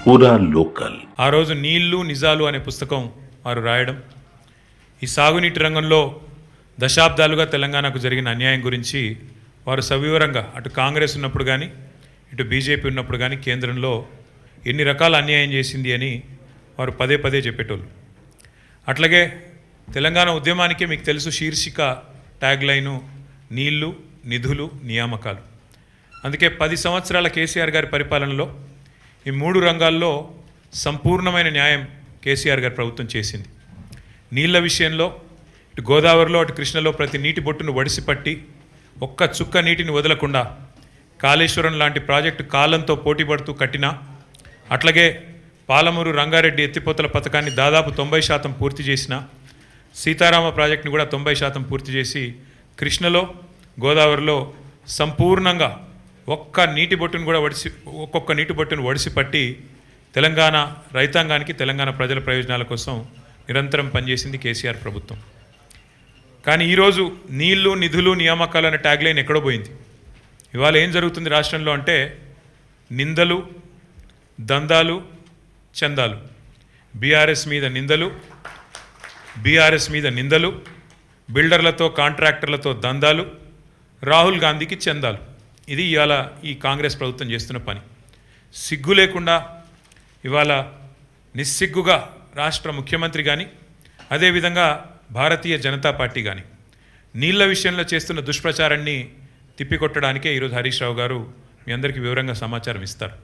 పూరా లోకల్. ఆ రోజు నీళ్లు నిజాలు అనే పుస్తకం వారు రాయడం, ఈ సాగునీటి రంగంలో దశాబ్దాలుగా తెలంగాణకు జరిగిన అన్యాయం గురించి వారు సవివరంగా అటు కాంగ్రెస్ ఉన్నప్పుడు కానీ ఇటు బీజేపీ ఉన్నప్పుడు కానీ కేంద్రంలో ఎన్ని రకాల అన్యాయం చేసింది అని వారు పదే పదే చెప్పేటోళ్ళు. అట్లాగే తెలంగాణ ఉద్యమానికే మీకు తెలుసు శీర్షిక ట్యాగ్ లైను నీళ్లు నిధులు నియామకాలు. అందుకే 10 సంవత్సరాల కేసీఆర్ గారి పరిపాలనలో ఈ 3 రంగాల్లో సంపూర్ణమైన న్యాయం కేసీఆర్ గారి ప్రభుత్వం చేసింది. నీళ్ల విషయంలో ఇటు గోదావరిలో అటు కృష్ణలో ప్రతి నీటి బొట్టును వడిసిపట్టి ఒక్క చుక్క నీటిని వదలకుండా కాళేశ్వరం లాంటి ప్రాజెక్టు కాలంతో పోటీపడుతూ కట్టినా, అట్లాగే పాలమూరు రంగారెడ్డి ఎత్తిపోతల పథకాన్ని దాదాపు 90% పూర్తి చేసిన, సీతారామ ప్రాజెక్టుని కూడా 90% పూర్తి చేసి కృష్ణలో గోదావరిలో సంపూర్ణంగా ఒక్కొక్క నీటి బొట్టును వడిసిపట్టి తెలంగాణ రైతాంగానికి తెలంగాణ ప్రజల ప్రయోజనాల కోసం నిరంతరం పనిచేసింది కేసీఆర్ ప్రభుత్వం. కానీ ఈరోజు నీళ్లు నిధులు నియామకాలు అనే ట్యాగ్ లైన్ ఎక్కడో పోయింది. ఇవాళ ఏం జరుగుతుంది రాష్ట్రంలో అంటే నిందలు, దందాలు, చందాలు. బీఆర్ఎస్ మీద నిందలు, బిల్డర్లతో కాంట్రాక్టర్లతో దందాలు, రాహుల్ గాంధీకి చందాలు. ఇది ఇవాళ ఈ కాంగ్రెస్ ప్రభుత్వం చేస్తున్న పని. సిగ్గు లేకుండా ఇవాళ నిస్సిగ్గుగా రాష్ట్ర ముఖ్యమంత్రి కానీ అదేవిధంగా భారతీయ జనతా పార్టీ కానీ నీళ్ల విషయంలో చేస్తున్న దుష్ప్రచారాన్ని తిప్పికొట్టడానికే ఈరోజు హరీష్ రావు గారు మీ అందరికీ వివరంగా సమాచారం ఇస్తారు.